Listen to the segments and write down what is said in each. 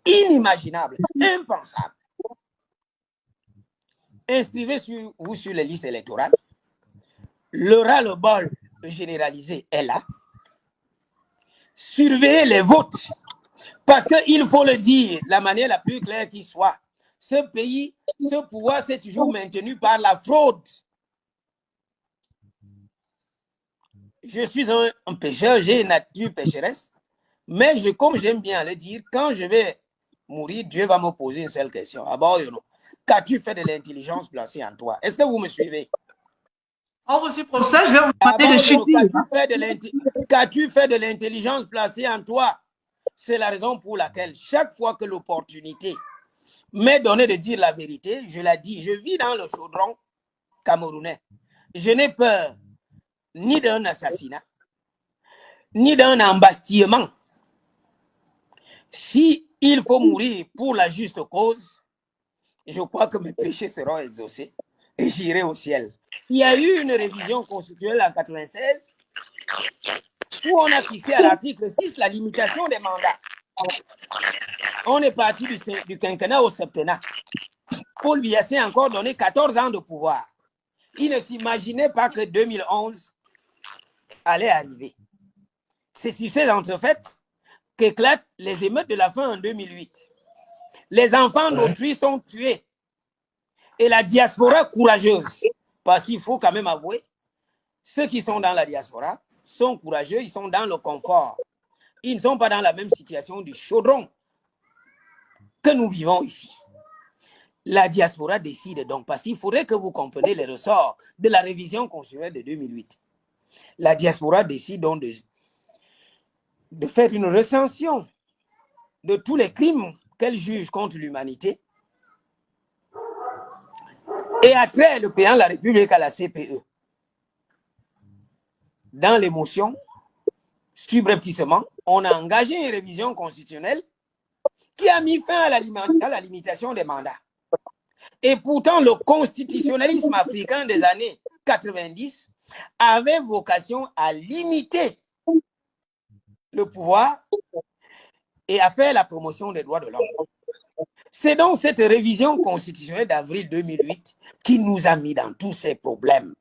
inimaginable, impensable. Inscrivez-vous sur les listes électorales. Le ras-le-bol généralisé est là. Surveillez les votes. Parce qu'il faut le dire, la manière la plus claire qui soit, ce pays, ce pouvoir s'est toujours maintenu par la fraude. Je suis un pécheur, j'ai une nature pécheresse, mais comme j'aime bien le dire, quand je vais mourir, Dieu va me poser une seule question. D'abord, qu'as-tu fait de l'intelligence placée en toi? Est-ce que vous me suivez? Oh, monsieur le professeur, je vais vous demander de chuter. Qu'as-tu fait de l'intelligence placée en toi? C'est la raison pour laquelle, chaque fois que l'opportunité m'est donnée de dire la vérité, je la dis. Je vis dans le chaudron camerounais. Je n'ai peur ni d'un assassinat, ni d'un embastillement. Si il faut mourir pour la juste cause, je crois que mes péchés seront exaucés et j'irai au ciel. Il y a eu une révision constitutionnelle en 1996 où on a fixé à l'article 6 la limitation des mandats. On est parti du quinquennat au septennat. Paul Biya s'est encore donné 14 ans de pouvoir. Il ne s'imaginait pas que 2011 allait arriver. C'est sur ces entrefaites qu'éclatent les émeutes de la faim en 2008. Les enfants d'autrui sont tués. Et la diaspora courageuse, parce qu'il faut quand même avouer, ceux qui sont dans la diaspora sont courageux, ils sont dans le confort. Ils ne sont pas dans la même situation du chaudron que nous vivons ici. La diaspora décide donc, parce qu'il faudrait que vous compreniez les ressorts de la révision constitutionnelle de 2008. La diaspora décide donc de faire une recension de tous les crimes qu'elle juge contre l'humanité et attrait le président de la République à la CPE. Dans l'émotion, subrepticement, on a engagé une révision constitutionnelle qui a mis fin à la limitation des mandats. Et pourtant, le constitutionnalisme africain des années 90 avait vocation à limiter le pouvoir et à faire la promotion des droits de l'homme. C'est donc cette révision constitutionnelle d'avril 2008 qui nous a mis dans tous ces problèmes.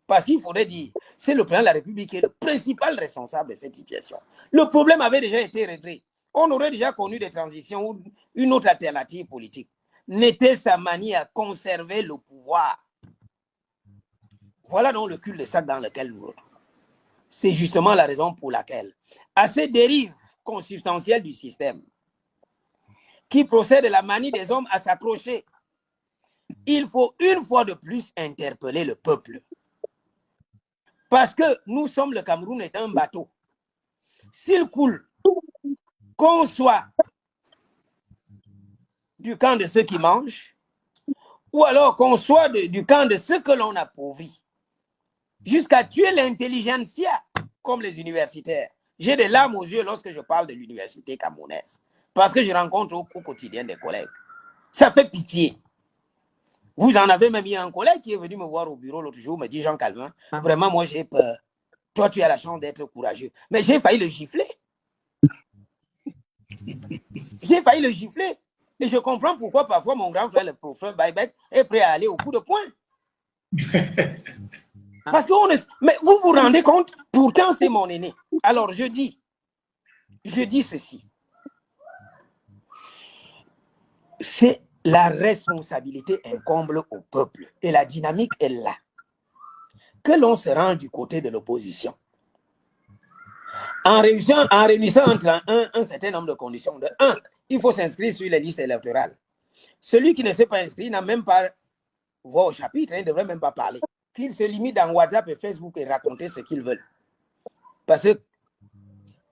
Parce qu'il faudrait dire, c'est le président de la République qui est le principal responsable de cette situation. Le problème avait déjà été réglé. On aurait déjà connu des transitions ou une autre alternative politique. N'était sa manie à conserver le pouvoir. Voilà donc le cul-de-sac dans lequel nous nous retrouvons. C'est justement la raison pour laquelle, à ces dérives consubstantielles du système, qui procède de la manie des hommes à s'accrocher, il faut une fois de plus interpeller le peuple. Parce que nous sommes, le Cameroun est un bateau. S'il coule, qu'on soit du camp de ceux qui mangent, ou alors qu'on soit du camp de ceux que l'on appauvrit, jusqu'à tuer l'intelligentsia, comme les universitaires. J'ai des larmes aux yeux lorsque je parle de l'université camerounaise, parce que je rencontre au quotidien des collègues. Ça fait pitié. Vous en avez même eu un collègue qui est venu me voir au bureau l'autre jour, me dit: Jean Calvin, vraiment, moi j'ai peur. Toi, tu as la chance d'être courageux. Mais j'ai failli le gifler. J'ai failli le gifler. Et je comprends pourquoi parfois mon grand frère, le professeur Baïbek, est prêt à aller au coup de poing. Parce que mais vous vous rendez compte, pourtant c'est mon aîné. Alors je dis ceci. C'est la responsabilité incombe au peuple et la dynamique est là. Que l'on se rende du côté de l'opposition. En réunissant entre un certain nombre de conditions. De 1, il faut s'inscrire sur les listes électorales. Celui qui ne s'est pas inscrit n'a même pas voix au chapitre, il ne devrait même pas parler. Qu'il se limite dans WhatsApp et Facebook et raconter ce qu'ils veulent. Parce qu'il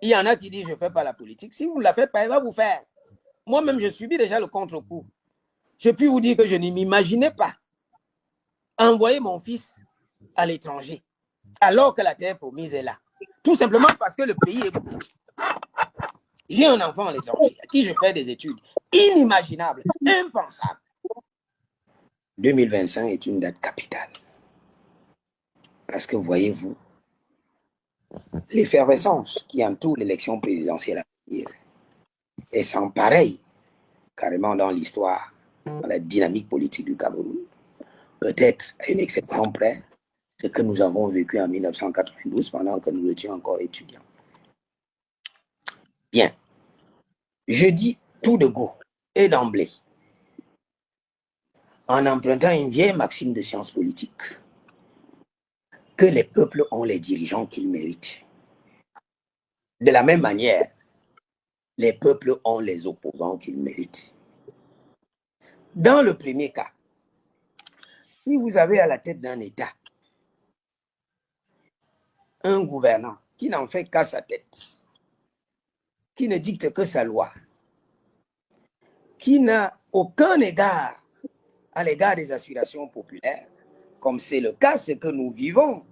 y en a qui disent: je ne fais pas la politique. Si vous ne la faites pas, elle va vous faire. Moi-même, je subis déjà le contre-coup. Je puis vous dire que je ne m'imaginais pas envoyer mon fils à l'étranger, alors que la terre promise est là. Tout simplement parce que le pays est beau. J'ai un enfant à l'étranger à qui je fais des études inimaginables, impensables. 2025 est une date capitale. Parce que voyez-vous, l'effervescence qui entoure l'élection présidentielle à venir et sans pareil, carrément dans l'histoire, dans la dynamique politique du Cameroun. Peut-être, à une exception près, ce que nous avons vécu en 1992 pendant que nous étions encore étudiants. Bien. Je dis tout de go et d'emblée, en empruntant une vieille maxime de sciences politiques, que les peuples ont les dirigeants qu'ils méritent. De la même manière, les peuples ont les opposants qu'ils méritent. Dans le premier cas, si vous avez à la tête d'un État un gouvernant qui n'en fait qu'à sa tête, qui ne dicte que sa loi, qui n'a aucun égard à l'égard des aspirations populaires, comme c'est le cas, ce que nous vivons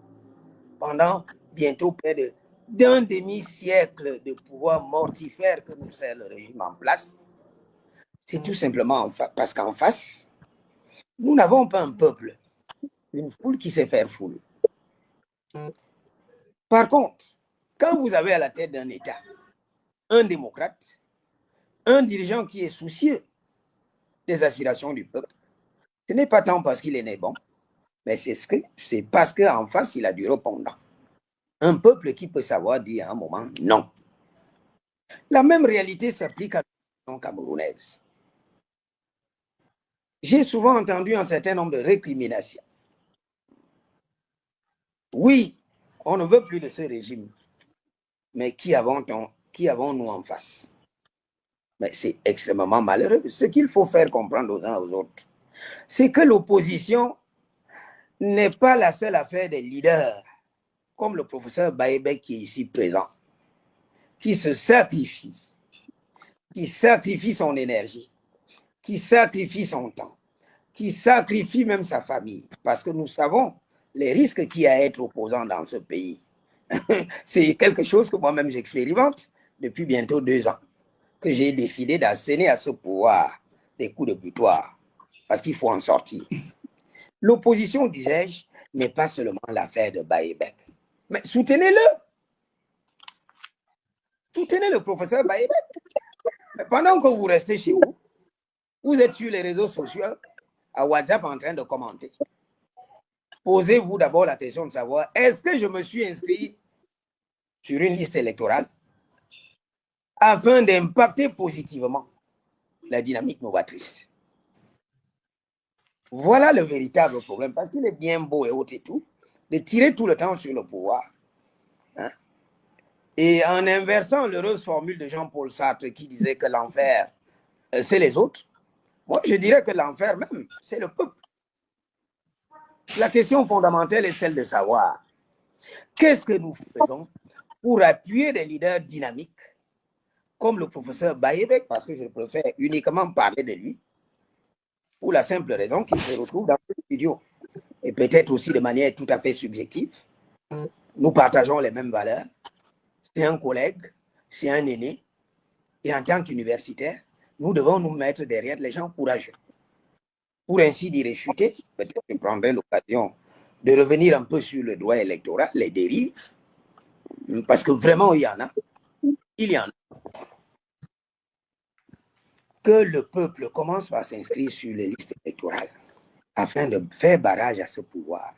pendant bientôt près d'un demi-siècle de pouvoir mortifère que nous sert le régime en place, c'est tout simplement parce qu'en face, nous n'avons pas un peuple, une foule qui sait faire foule. Par contre, quand vous avez à la tête d'un État un démocrate, un dirigeant qui est soucieux des aspirations du peuple, ce n'est pas tant parce qu'il est né bon, mais c'est parce qu'en face, il a du répondant. Un peuple qui peut savoir dire à un moment non. La même réalité s'applique à la question camerounaise. J'ai souvent entendu un certain nombre de récriminations. Oui, on ne veut plus de ce régime, mais qui avons-nous en face? Mais c'est extrêmement malheureux. Ce qu'il faut faire comprendre aux uns aux autres, c'est que l'opposition n'est pas la seule affaire des leaders, comme le professeur Baïbek qui est ici présent, qui se sacrifie, qui sacrifie son énergie, qui sacrifie son temps, qui sacrifie même sa famille, parce que nous savons les risques qu'il y a à être opposant dans ce pays. C'est quelque chose que moi-même j'expérimente depuis bientôt 2 ans, que j'ai décidé d'asséner à ce pouvoir des coups de butoir, parce qu'il faut en sortir. L'opposition, disais-je, n'est pas seulement l'affaire de Baïbek, mais soutenez-le. Soutenez le professeur Baïbek. Mais pendant que vous restez chez vous, vous êtes sur les réseaux sociaux, à WhatsApp en train de commenter. Posez-vous d'abord la question de savoir, est-ce que je me suis inscrit sur une liste électorale afin d'impacter positivement la dynamique novatrice? Voilà le véritable problème, parce qu'il est bien beau et haut et tout, de tirer tout le temps sur le pouvoir. Hein? Et en inversant l'heureuse formule de Jean-Paul Sartre qui disait que l'enfer, c'est les autres, moi je dirais que l'enfer même, c'est le peuple. La question fondamentale est celle de savoir qu'est-ce que nous faisons pour appuyer des leaders dynamiques comme le professeur Baïbek, parce que je préfère uniquement parler de lui, pour la simple raison qu'il se retrouve dans le studio. Et peut-être aussi de manière tout à fait subjective, nous partageons les mêmes valeurs. C'est un collègue, c'est un aîné. Et en tant qu'universitaire, nous devons nous mettre derrière les gens courageux. Pour ainsi dire, chuter, peut-être que je prendrai l'occasion de revenir un peu sur le droit électoral, les dérives, parce que vraiment, il y en a. Il y en a. Que le peuple commence par s'inscrire sur les listes électorales afin de faire barrage à ce pouvoir.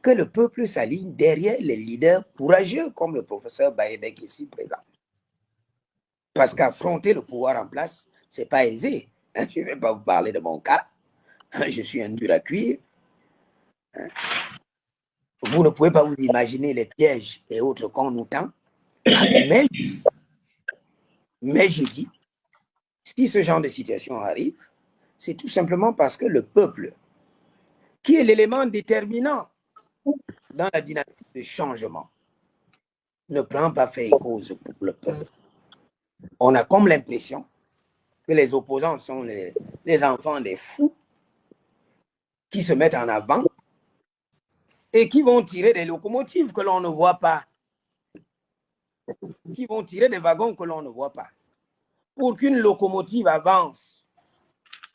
Que le peuple s'aligne derrière les leaders courageux comme le professeur Baïbek ici présent. Parce qu'affronter le pouvoir en place, ce n'est pas aisé. Je ne vais pas vous parler de mon cas. Je suis un dur à cuire. Vous ne pouvez pas vous imaginer les pièges et autres qu'on nous tend. Mais je dis, si ce genre de situation arrive, c'est tout simplement parce que le peuple, qui est l'élément déterminant dans la dynamique de changement, ne prend pas fait et cause pour le peuple. On a comme l'impression que les opposants sont les enfants des fous qui se mettent en avant et qui vont tirer des locomotives que l'on ne voit pas, qui vont tirer des wagons que l'on ne voit pas. Pour qu'une locomotive avance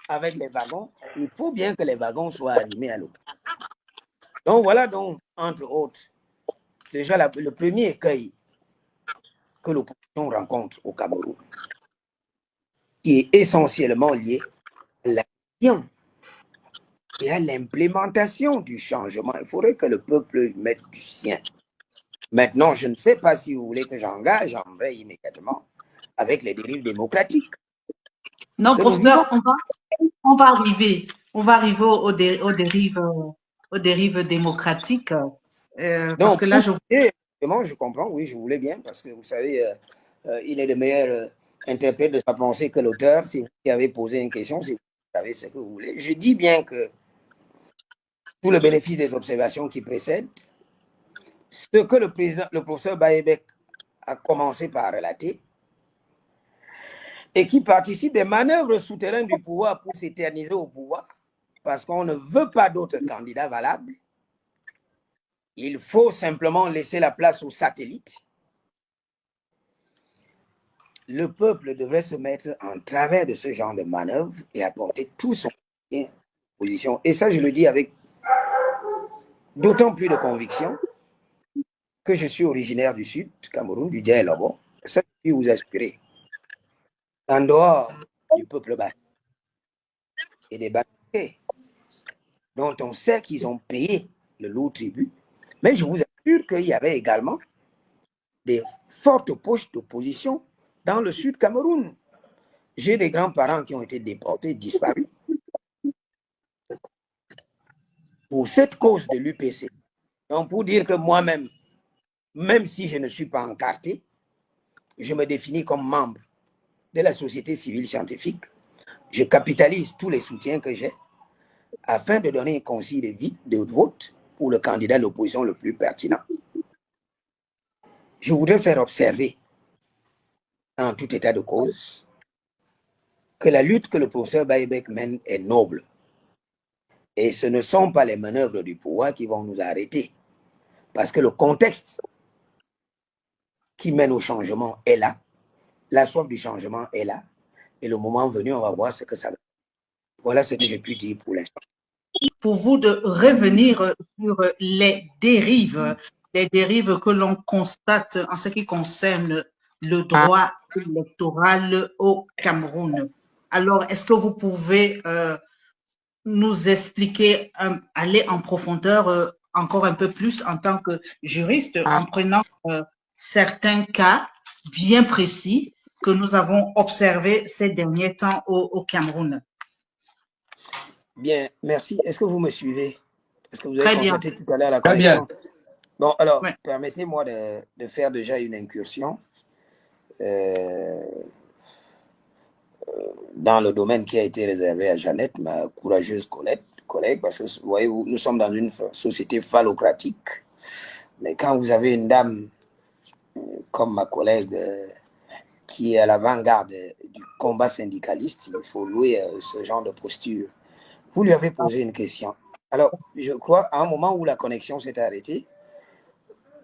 avec les wagons, il faut bien que les wagons soient arrimés à l'eau. Donc voilà donc, entre autres, déjà le premier écueil que l'opposition rencontre au Cameroun. qui est essentiellement lié à la vision et à l'implémentation du changement. Il faudrait que le peuple mette du sien. Maintenant, je ne sais pas si vous voulez que j'embraye immédiatement avec les dérives démocratiques. Non, professeur, on va arriver aux dérives démocratiques. Parce que là, je comprends, oui, je voulais bien, parce que vous savez, il est le meilleur interprète de sa pensée que l'auteur. Si vous avez posé une question, si vous savez ce que vous voulez. Je dis bien que, sous le bénéfice des observations qui précèdent, ce que le professeur Baebek a commencé par relater, et qui participe des manœuvres souterraines du pouvoir pour s'éterniser au pouvoir, parce qu'on ne veut pas d'autres candidats valables. Il faut simplement laisser la place aux satellites. Le peuple devrait se mettre en travers de ce genre de manœuvre et apporter tout son soutien à l'opposition. Et ça, je le dis avec d'autant plus de conviction que je suis originaire du Sud, Cameroun, du Djellabo. Ça, je puis vous assurer. En dehors du peuple basque et des Basques, dont on sait qu'ils ont payé le lourd tribut, mais je vous assure qu'il y avait également des fortes poches d'opposition dans le Sud Cameroun. J'ai des grands-parents qui ont été déportés, disparus. Pour cette cause de l'UPC. Donc, pour dire que moi-même, même si je ne suis pas encarté, je me définis comme membre de la société civile scientifique. Je capitalise tous les soutiens que j'ai afin de donner un consigne de vote pour le candidat de l'opposition le plus pertinent. Je voudrais faire observer, en tout état de cause, que la lutte que le professeur Baebek mène est noble. Et ce ne sont pas les manœuvres du pouvoir qui vont nous arrêter. Parce que le contexte qui mène au changement est là. La soif du changement est là. Et le moment venu, on va voir ce que ça va. Voilà ce que j'ai pu dire pour l'instant. Pour vous de revenir sur les dérives que l'on constate en ce qui concerne le droit électoral au Cameroun. Alors, est-ce que vous pouvez nous expliquer, aller en profondeur encore un peu plus en tant que juriste, en prenant certains cas bien précis que nous avons observés ces derniers temps au Cameroun? Bien, merci. Est-ce que vous me suivez? Est-ce que vous avez Très bien. constaté tout à l'heure la Très connexion? bien. Bon, alors, Ouais. permettez-moi de faire déjà une incursion dans le domaine qui a été réservé à Jeannette, ma courageuse collègue, parce que vous voyez, nous sommes dans une société phallocratique. Mais quand vous avez une dame comme ma collègue qui est à l'avant-garde du combat syndicaliste, il faut louer ce genre de posture. Vous lui avez posé une question. Alors, je crois, à un moment où la connexion s'est arrêtée,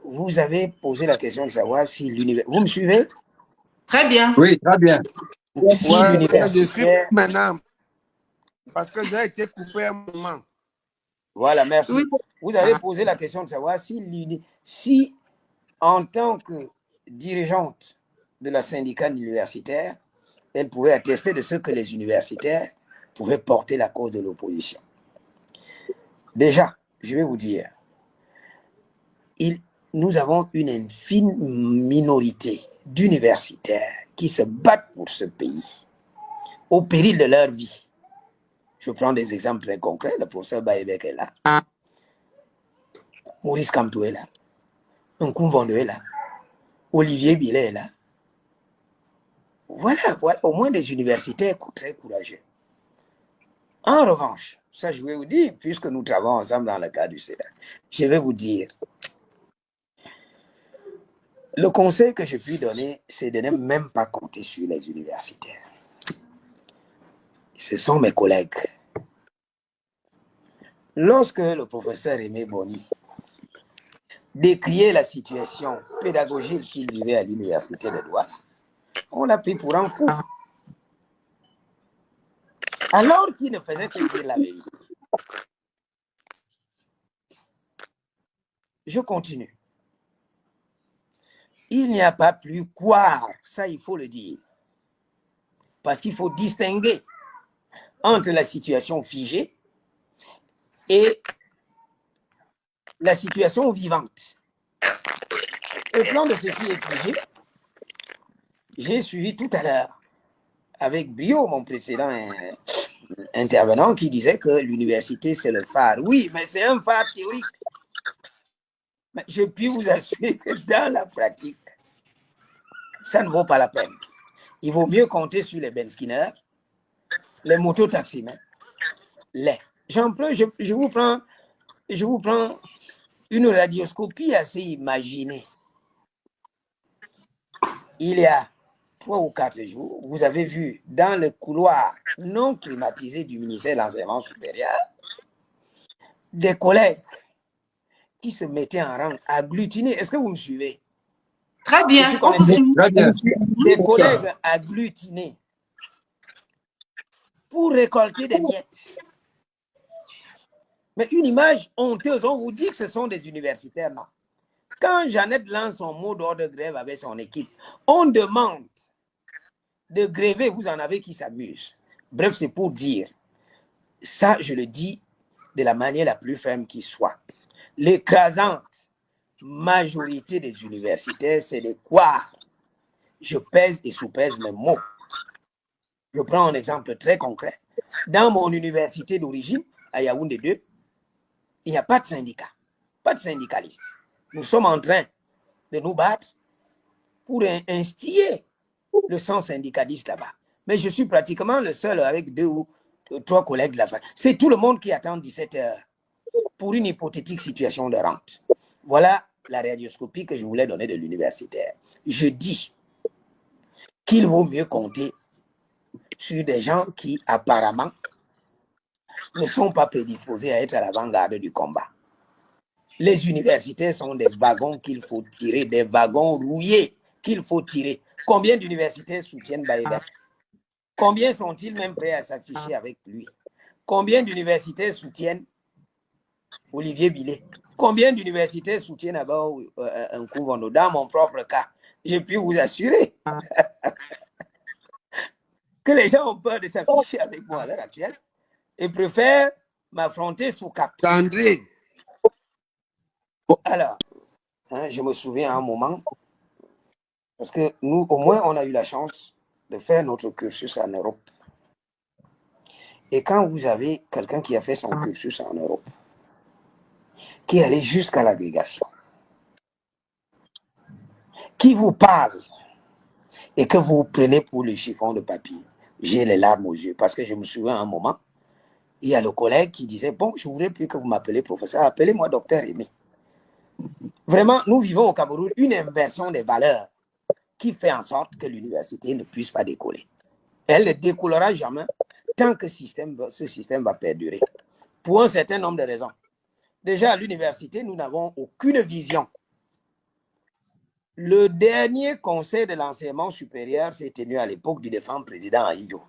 vous avez posé la question de savoir si l'univers... Vous me suivez? Très bien. Oui, très bien. Si Je suis maintenant, parce que j'ai été coupé un moment. Voilà, merci. Oui. Vous avez posé la question de savoir si en tant que dirigeante de la syndicat universitaire, elle pouvait attester de ce que les universitaires pouvaient porter la cause de l'opposition. Déjà, je vais vous dire, nous avons une infime minorité d'universitaires qui se battent pour ce pays, au péril de leur vie. Je prends des exemples très concrets. Le professeur Baebek est là. Maurice Kamto est là. Nkoumvondo est là. Olivier Billet est là. Voilà, au moins des universitaires très courageux. En revanche, ça je vais vous dire, puisque nous travaillons ensemble dans le cadre du CEDA, je vais vous dire, le conseil que je puis donner, c'est de ne même pas compter sur les universitaires. Ce sont mes collègues. Lorsque le professeur Aimé Boni décriait la situation pédagogique qu'il vivait à l'université de Douala, on l'a pris pour un fou. Alors qu'il ne faisait que dire la vérité. Je continue. Il n'y a pas plus couard, ça il faut le dire. Parce qu'il faut distinguer entre la situation figée et la situation vivante. Au plan de ce qui est figé, j'ai suivi tout à l'heure avec brio mon précédent intervenant qui disait que l'université c'est le phare. Oui, mais c'est un phare théorique. Mais je puis vous assurer que dans la pratique, ça ne vaut pas la peine. Il vaut mieux compter sur les Ben Skinner, les mototaximens, je vous prends une radioscopie assez imaginée. Il y a 3 ou 4 jours, vous avez vu dans le couloir non climatisé du ministère de l'Enseignement supérieur des collègues qui se mettaient en rang agglutinés. Est-ce que vous me suivez? Très bien. Très bien. Des collègues agglutinés pour récolter des miettes. Mais une image honteuse, on vous dit que ce sont des universitaires, non? Quand Jeannette lance son mot d'ordre de grève avec son équipe, on demande de gréver, vous en avez qui s'amusent. Bref, c'est pour dire, ça je le dis de la manière la plus ferme qui soit. L'écrasante majorité des universitaires, c'est des couards. Je pèse et sous-pèse mes mots. Je prends un exemple très concret. Dans mon université d'origine, à Yaoundé 2, il n'y a pas de syndicat, pas de syndicalistes. Nous sommes en train de nous battre pour instiller le sens syndicaliste là-bas. Mais je suis pratiquement le seul avec 2 ou 3 collègues de la fin. C'est tout le monde qui attend 17 heures pour une hypothétique situation de rente. Voilà la radioscopie que je voulais donner de l'universitaire. Je dis qu'il vaut mieux compter sur des gens qui apparemment ne sont pas prédisposés à être à l'avant-garde du combat. Les universitaires sont des wagons qu'il faut tirer, des wagons rouillés qu'il faut tirer. Combien d'universitaires soutiennent Baïda? Combien sont-ils même prêts à s'afficher avec lui? Combien d'universitaires soutiennent Olivier Billet? Combien d'universitaires soutiennent un Kouvondo? Dans mon propre cas, je puis vous assurer que les gens ont peur de s'afficher avec moi à l'heure actuelle et préfèrent m'affronter sous cap. André. Alors, je me souviens à un moment, parce que nous, au moins, on a eu la chance de faire notre cursus en Europe. Et quand vous avez quelqu'un qui a fait son cursus en Europe, qui est allé jusqu'à l'agrégation, qui vous parle et que vous prenez pour le chiffon de papier, j'ai les larmes aux yeux, parce que je me souviens à un moment, il y a le collègue qui disait, bon, je ne voudrais plus que vous m'appelez professeur, appelez-moi docteur Aimé. Vraiment, nous vivons au Cameroun une inversion des valeurs qui fait en sorte que l'université ne puisse pas décoller. Elle ne décollera jamais tant que ce système va perdurer. Pour un certain nombre de raisons. Déjà, à l'université, nous n'avons aucune vision. Le dernier conseil de l'enseignement supérieur s'est tenu à l'époque du défunt président Aïdjo.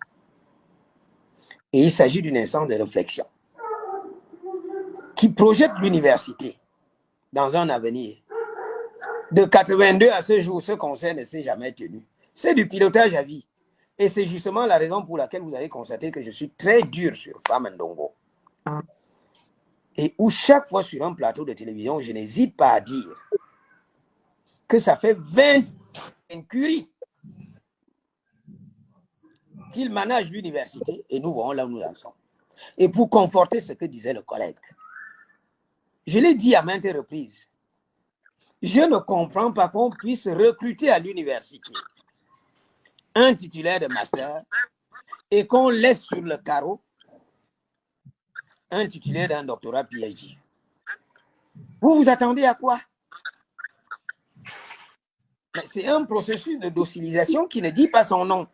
Et il s'agit d'une instance de réflexion qui projette l'université dans un avenir. De 82 à ce jour, ce conseil ne s'est jamais tenu. C'est du pilotage à vie. Et c'est justement la raison pour laquelle vous avez constaté que je suis très dur sur Femme Ndongo. Et où chaque fois sur un plateau de télévision, je n'hésite pas à dire que ça fait 20 incuries qu'il manage l'université et nous voyons là où nous en sommes. Et pour conforter ce que disait le collègue, je l'ai dit à maintes reprises, je ne comprends pas qu'on puisse recruter à l'université un titulaire de master et qu'on laisse sur le carreau un titulaire d'un doctorat PhD. Vous vous attendez à quoi? C'est un processus de docilisation qui ne dit pas son nom.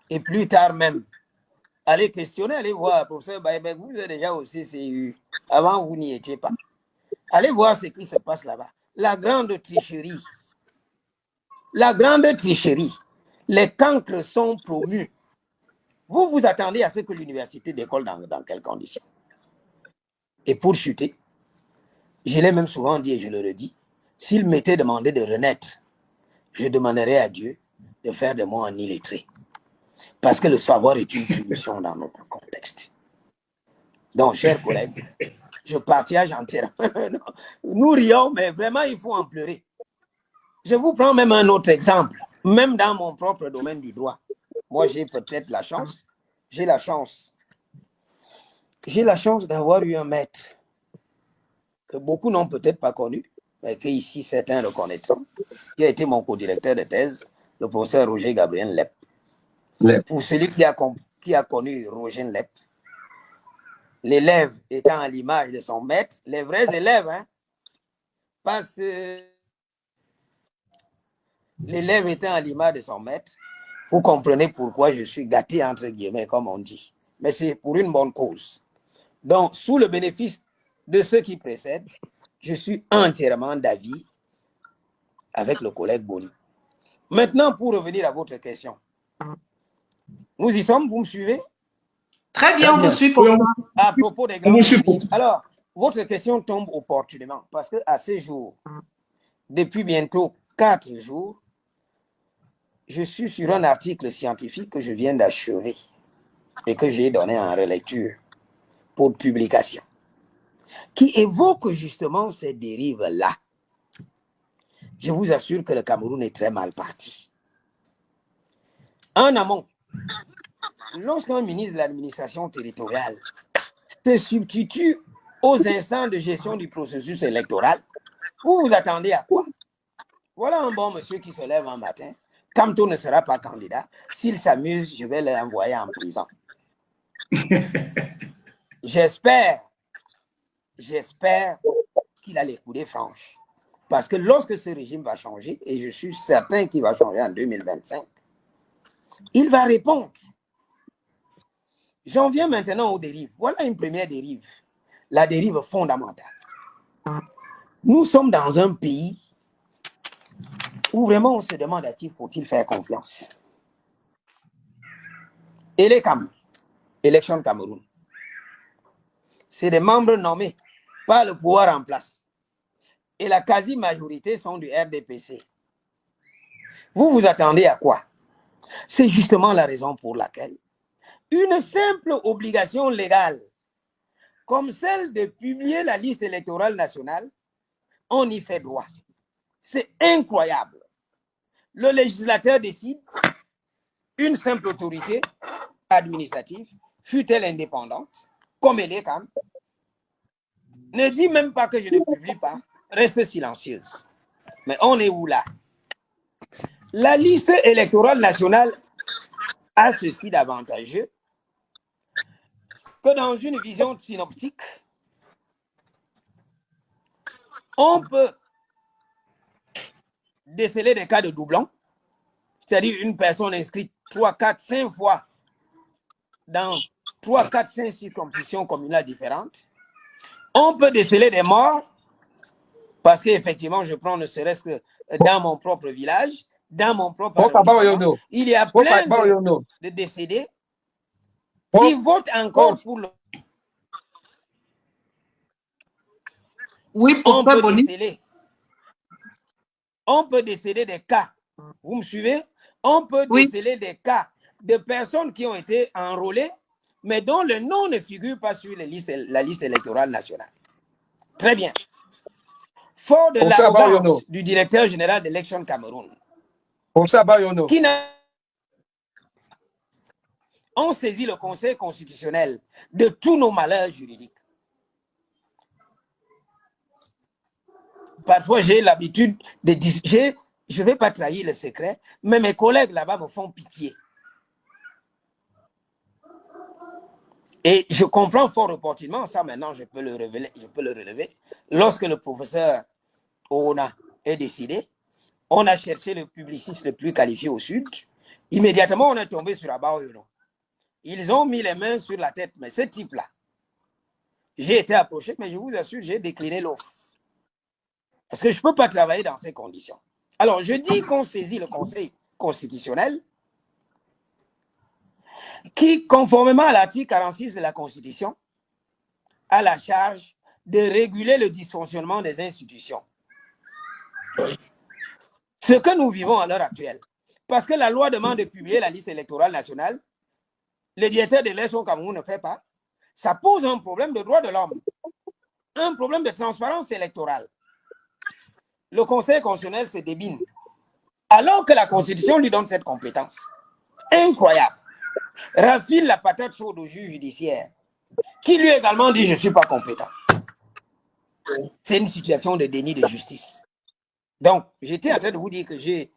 Et plus tard même, allez questionner, allez voir, professeur Baïbek, vous êtes déjà au CCU. Avant, vous n'y étiez pas. Allez voir ce qui se passe là-bas. La grande tricherie. La grande tricherie. Les cancres sont promus. Vous vous attendez à ce que l'université décolle dans quelles conditions? Et pour chuter, je l'ai même souvent dit et je le redis, s'il m'était demandé de renaître, je demanderais à Dieu de faire de moi un illettré. Parce que le savoir est une punition dans notre contexte. Donc, chers collègues, je partage entièrement. Nous rions, mais vraiment, il faut en pleurer. Je vous prends même un autre exemple, même dans mon propre domaine du droit. Moi, j'ai peut-être la chance, j'ai la chance d'avoir eu un maître que beaucoup n'ont peut-être pas connu, mais que ici certains reconnaîtront, qui a été mon co-directeur de thèse, le professeur Roger Gabriel Lep. Pour celui qui a connu Roger Lep, l'élève étant à l'image de son maître, les vrais élèves, parce que l'élève étant à l'image de son maître, vous comprenez pourquoi je suis gâté, entre guillemets, comme on dit. Mais c'est pour une bonne cause. Donc, sous le bénéfice de ceux qui précèdent, je suis entièrement d'avis avec le collègue Boni. Maintenant, pour revenir à votre question. Nous y sommes, vous me suivez? Très bien, on vous suit pour le moment. À propos des grands livres. Alors, votre question tombe opportunément parce qu'à ce jour, depuis bientôt 4 jours, je suis sur un article scientifique que je viens d'achever et que j'ai donné en relecture pour publication, qui évoque justement ces dérives-là. Je vous assure que le Cameroun est très mal parti. En amont, lorsqu'un ministre de l'administration territoriale se substitue aux instances de gestion du processus électoral, vous vous attendez à quoi? Voilà un bon monsieur qui se lève un matin. Kamto ne sera pas candidat. S'il s'amuse, je vais l'envoyer en prison. J'espère qu'il a les coudées franches. Parce que lorsque ce régime va changer, et je suis certain qu'il va changer en 2025, il va répondre. J'en viens maintenant aux dérives. Voilà une première dérive. La dérive fondamentale. Nous sommes dans un pays où vraiment on se demande à qui faut-il faire confiance. Et les CAM, Élection Cameroun, c'est des membres nommés par le pouvoir en place. Et la quasi-majorité sont du RDPC. Vous vous attendez à quoi? C'est justement la raison pour laquelle une simple obligation légale, comme celle de publier la liste électorale nationale, on y fait droit. C'est incroyable. Le législateur décide, une simple autorité administrative, fût-elle indépendante, comme elle est quand même, ne dit même pas que je ne publie pas, reste silencieuse. Mais on est où là? La liste électorale nationale a ceci d'avantageux que dans une vision synoptique, on peut déceler des cas de doublons, c'est-à-dire une personne inscrite 3, 4, 5 fois dans 3, 4, 5 circonscriptions communales différentes. On peut déceler des morts, parce qu'effectivement, je prends ne serait-ce que dans mon propre village, dans mon propre arrondissement, il y a plein de décédés qui votent encore pour le... Oui, pourquoi, Boni? On peut déceler des cas, vous me suivez? On peut déceler des cas de personnes qui ont été enrôlées, mais dont le nom ne figure pas sur la liste électorale nationale. Très bien. Fort de l'arrogance du directeur général d'Élection Cameroun, qui ont saisi le Conseil constitutionnel de tous nos malheurs juridiques. Parfois, j'ai l'habitude de dire, je ne vais pas trahir le secret, mais mes collègues là-bas me font pitié. Et je comprends fort opportunément, ça maintenant je peux le relever. Lorsque le professeur Oona est décidé, on a cherché le publiciste le plus qualifié au Sud. Immédiatement, on est tombé sur Abaoyono. Ils ont mis les mains sur la tête, mais ce type-là, j'ai été approché, mais je vous assure, j'ai décliné l'offre. Parce que je ne peux pas travailler dans ces conditions. Alors, je dis qu'on saisit le Conseil constitutionnel qui, conformément à l'article 46 de la Constitution, a la charge de réguler le dysfonctionnement des institutions. Ce que nous vivons à l'heure actuelle, parce que la loi demande de publier la liste électorale nationale, le directeur de l'élection au Cameroun ne fait pas, ça pose un problème de droit de l'homme, un problème de transparence électorale. Le Conseil constitutionnel se débine, alors que la Constitution lui donne cette compétence. Incroyable. Rafile la patate chaude au juge judiciaire, qui lui également dit « je ne suis pas compétent ». C'est une situation de déni de justice. Donc, j'étais en train de vous dire que j'ai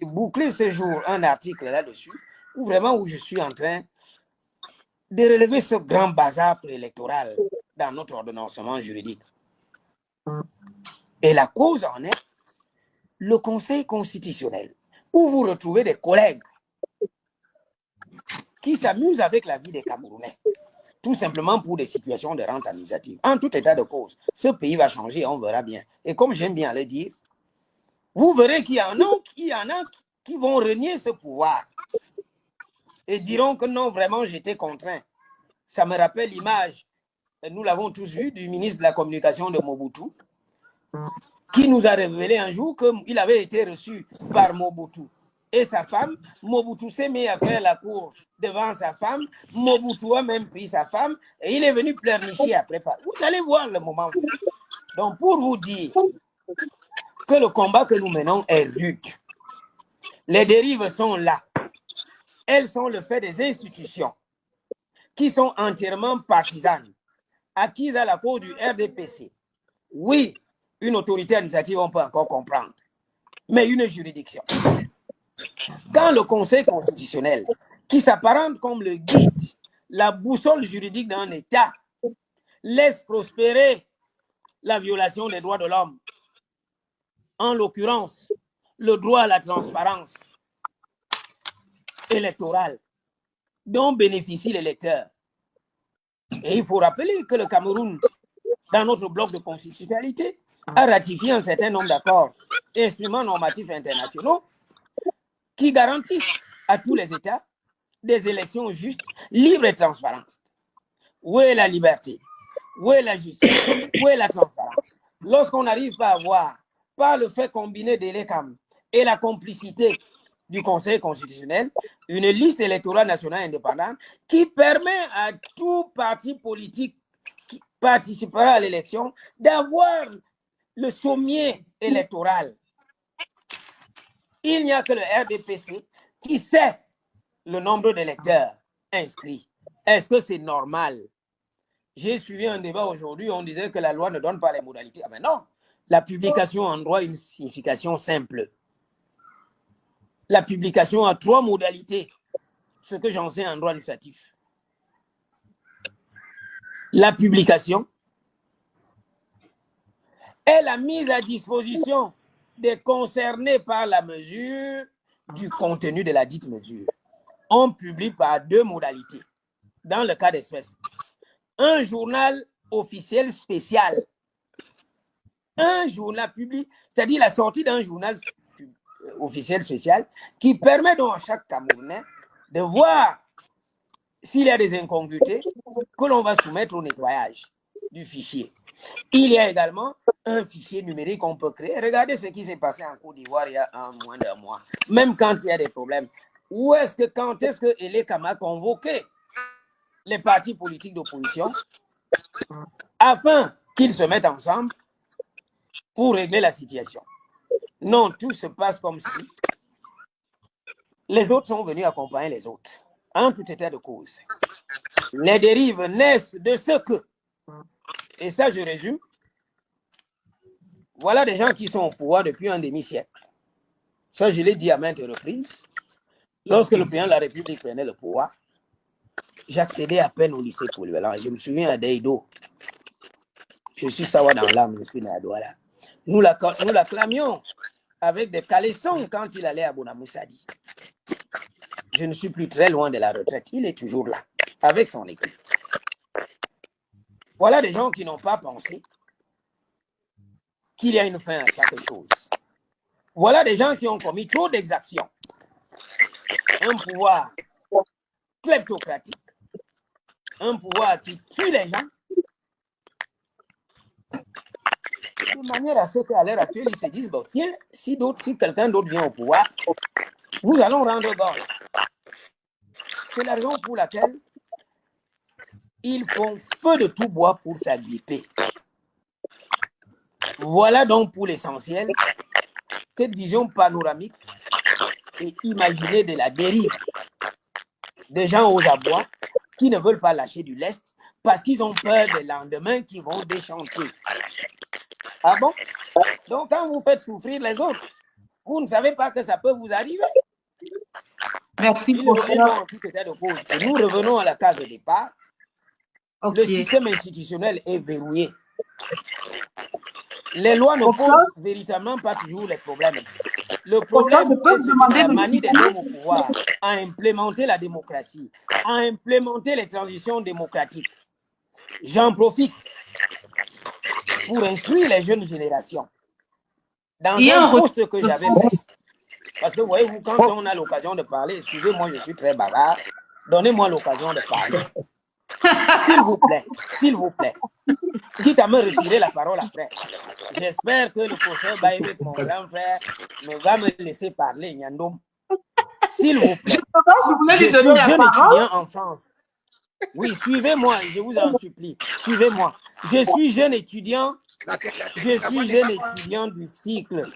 bouclé ce jour un article là-dessus, où je suis en train de relever ce grand bazar électoral dans notre ordonnancement juridique. Et la cause en est le Conseil constitutionnel, où vous retrouvez des collègues qui s'amusent avec la vie des Camerounais, tout simplement pour des situations de rente administrative. En tout état de cause, ce pays va changer, on verra bien. Et comme j'aime bien le dire, vous verrez qu'il y en a qui vont renier ce pouvoir et diront que non, vraiment, j'étais contraint. Ça me rappelle l'image, nous l'avons tous vu, du ministre de la Communication de Mobutu, qui nous a révélé un jour qu'il avait été reçu par Mobutu et sa femme. Mobutu s'est mis à faire la cour devant sa femme. Mobutu a même pris sa femme et il est venu pleurnicher après. Vous allez voir le moment. Donc, pour vous dire que le combat que nous menons est rude, les dérives sont là. Elles sont le fait des institutions qui sont entièrement partisanes, acquises à la cause du RDPC. Oui, une autorité administrative, on peut encore comprendre, mais une juridiction. Quand le Conseil constitutionnel, qui s'apparente comme le guide, la boussole juridique d'un État, laisse prospérer la violation des droits de l'homme, en l'occurrence, le droit à la transparence électorale dont bénéficient les électeurs. Et il faut rappeler que le Cameroun, dans notre bloc de constitutionnalité, a ratifié un certain nombre d'accords et instruments normatifs internationaux qui garantissent à tous les États des élections justes, libres et transparentes. Où est la liberté? Où est la justice? Où est la transparence? Lorsqu'on n'arrive pas à voir, par le fait combiné de l'ECAM et la complicité du Conseil constitutionnel, une liste électorale nationale indépendante qui permet à tout parti politique qui participera à l'élection d'avoir le sommier électoral. Il n'y a que le RDPC qui sait le nombre d'électeurs inscrits. Est-ce que c'est normal? J'ai suivi un débat aujourd'hui, on disait que la loi ne donne pas les modalités. Ah mais non, la publication en droit a une signification simple. La publication a 3 modalités, ce que j'enseigne en droit administratif. La publication est la mise à disposition des concernés par la mesure du contenu de la dite mesure. On publie par 2 modalités. Dans le cas d'espèce, un journal officiel spécial. Un journal public, c'est-à-dire la sortie d'un journal officiel spécial qui permet donc à chaque Camerounais de voir s'il y a des incongruités que l'on va soumettre au nettoyage du fichier. Il y a également un fichier numérique qu'on peut créer. Regardez ce qui s'est passé en Côte d'Ivoire il y a moins d'un mois. Même quand il y a des problèmes. Quand est-ce que Elekama a convoqué les partis politiques d'opposition afin qu'ils se mettent ensemble pour régler la situation? Non, tout se passe comme si les autres sont venus accompagner les autres. En tout état de cause. Les dérives naissent de ce que, et ça je résume, voilà des gens qui sont au pouvoir depuis un demi-siècle. Ça je l'ai dit à maintes reprises. Lorsque le président de la République prenait le pouvoir, j'accédais à peine au lycée polyvalent. Je me souviens à Deido. Je suis Sawa dans l'âme, je suis né à Douala. Nous l'acclamions avec des caleçons quand il allait à Bonamoussadi. Je ne suis plus très loin de la retraite. Il est toujours là, avec son équipe. Voilà des gens qui n'ont pas pensé qu'il y a une fin à chaque chose. Voilà des gens qui ont commis trop d'exactions. Un pouvoir kleptocratique, un pouvoir qui tue les gens, de manière à ce qu'à l'heure actuelle, ils se disent, bon, tiens, si quelqu'un d'autre vient au pouvoir, Nous allons rendre gorge. C'est la raison pour laquelle ils font feu de tout bois pour s'agripper. Voilà donc pour l'essentiel cette vision panoramique et imaginée de la dérive des gens aux abois qui ne veulent pas lâcher du lest parce qu'ils ont peur des lendemains qui vont déchanter. Ah bon? Donc quand vous faites souffrir les autres, vous ne savez pas que ça peut vous arriver. Merci, professeur. Nous revenons à la case de départ. Okay. Le système institutionnel est verrouillé. Les lois ne posent véritablement pas toujours les problèmes. Le problème, c'est la manie des hommes au pouvoir à implémenter la démocratie, à implémenter les transitions démocratiques. J'en profite pour instruire les jeunes générations. Dans un poste que j'avais fait, parce que voyez-vous, quand on a l'occasion de parler, excusez-moi, je suis très bavard, donnez-moi l'occasion de parler. S'il vous plaît, quitte à me retirer la parole après. J'espère que le professeur Baïbé, mon grand frère, va me laisser parler, Nyandoum. S'il vous plaît, je suis jeune étudiant en France. Oui, suivez-moi, je vous en supplie. Suivez-moi. Je suis jeune étudiant du cycle.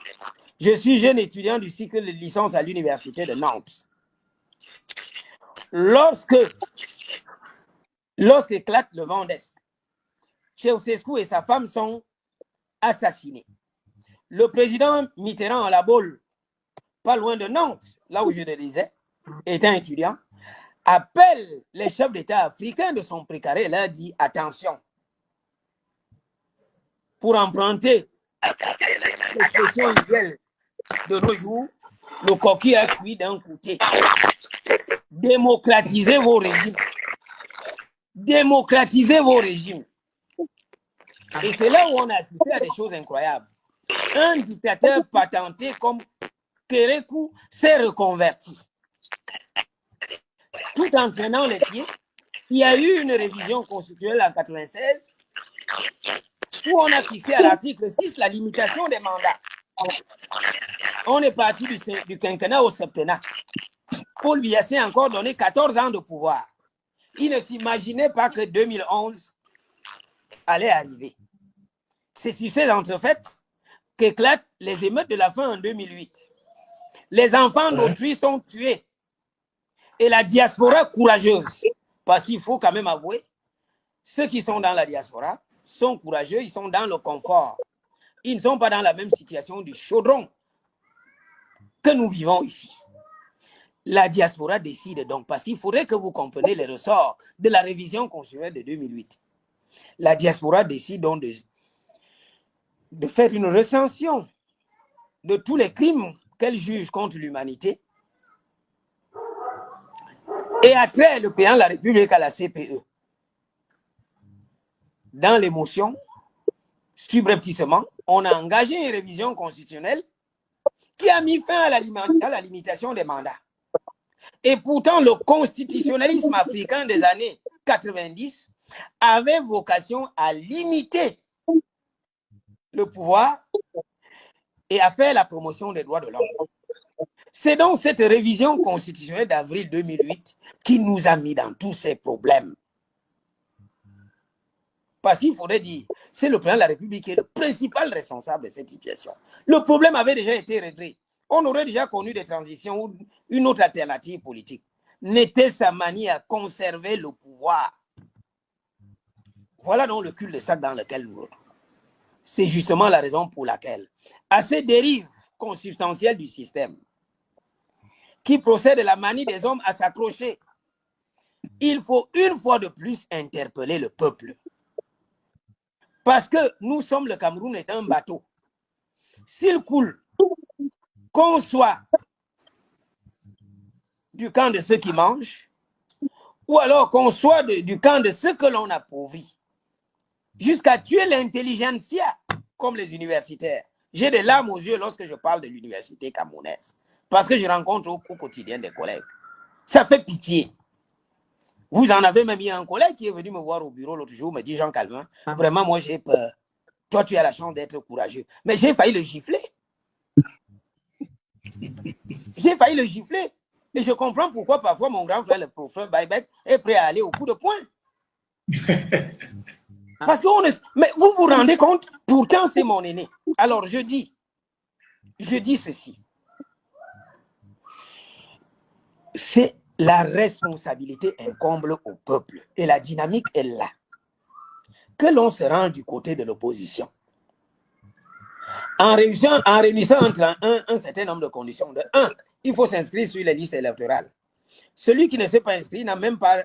Je suis jeune étudiant du cycle de licence à l'université de Nantes. Lorsque éclate le vent d'Est, Ceausescu et sa femme sont assassinés. Le président Mitterrand à la Baule, pas loin de Nantes, là où je le disais, étant étudiant, appelle les chefs d'État africains de son précaré et leur dit attention. Pour emprunter l'expression usuelle de nos jours, le coquille a cuit d'un côté. Démocratisez vos régimes. Démocratisez vos régimes. Et c'est là où on a assisté à des choses incroyables. Un dictateur patenté comme Kérékou s'est reconverti. Tout en traînant les pieds, il y a eu une révision constitutionnelle en 1996 où on a fixé à l'article 6 la limitation des mandats. On est parti du quinquennat au septennat. Paul Biya s'est encore donné 14 ans de pouvoir. Il ne s'imaginait pas que 2011 allait arriver. C'est sur ces entrefaites qu'éclatent les émeutes de la faim en 2008. Les enfants d'autrui sont tués. Et la diaspora courageuse, parce qu'il faut quand même avouer, ceux qui sont dans la diaspora sont courageux, ils sont dans le confort. Ils ne sont pas dans la même situation du chaudron que nous vivons ici. La diaspora décide donc, parce qu'il faudrait que vous compreniez les ressorts de la révision constitutionnelle de 2008. La diaspora décide donc de faire une recension de tous les crimes qu'elle juge contre l'humanité et attrait le président de la République à la CPE. Dans l'émotion, subrepticement, on a engagé une révision constitutionnelle qui a mis fin à la limitation des mandats. Et pourtant, le constitutionnalisme africain des années 90 avait vocation à limiter le pouvoir et à faire la promotion des droits de l'homme. C'est donc cette révision constitutionnelle d'avril 2008 qui nous a mis dans tous ces problèmes. Parce qu'il faudrait dire, c'est le président de la République qui est le principal responsable de cette situation. Le problème avait déjà été réglé. On aurait déjà connu des transitions ou une autre alternative politique. N'était sa manie à conserver le pouvoir. Voilà donc le cul-de-sac dans lequel nous sommes. C'est justement la raison pour laquelle, à ces dérives consubstantielles du système, qui procède de la manie des hommes à s'accrocher, il faut une fois de plus interpeller le peuple. Parce que nous sommes, le Cameroun est un bateau. S'il coule, qu'on soit du camp de ceux qui mangent, ou alors qu'on soit du camp de ceux que l'on appauvrit, jusqu'à tuer l'intelligentsia, comme les universitaires. J'ai des larmes aux yeux lorsque je parle de l'université camerounaise, parce que je rencontre au quotidien des collègues. Ça fait pitié. Vous en avez même eu un collègue qui est venu me voir au bureau l'autre jour, me dit Jean Calvin, vraiment moi j'ai peur. Toi tu as la chance d'être courageux. Mais j'ai failli le gifler. J'ai failli le gifler. Et je comprends pourquoi parfois mon grand frère, le professeur Baïbek, est prêt à aller au coup de poing. Parce que mais vous vous rendez compte, pourtant c'est mon aîné. Alors je dis ceci. C'est la responsabilité incombe au peuple. Et la dynamique est là. Que l'on se rende du côté de l'opposition. En réunissant entre un certain nombre de conditions. De 1, il faut s'inscrire sur les listes électorales. Celui qui ne s'est pas inscrit n'a même pas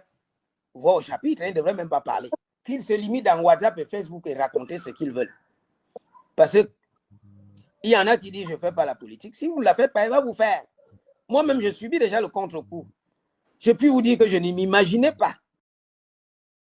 voix au chapitre, il ne devrait même pas parler. Qu'il se limite dans WhatsApp et Facebook et raconter ce qu'ils veulent. Parce qu'il y en a qui disent je ne fais pas la politique. Si vous ne la faites pas, elle va vous faire. Moi-même, je subis déjà le contre-coup. Je puis vous dire que je ne m'imaginais pas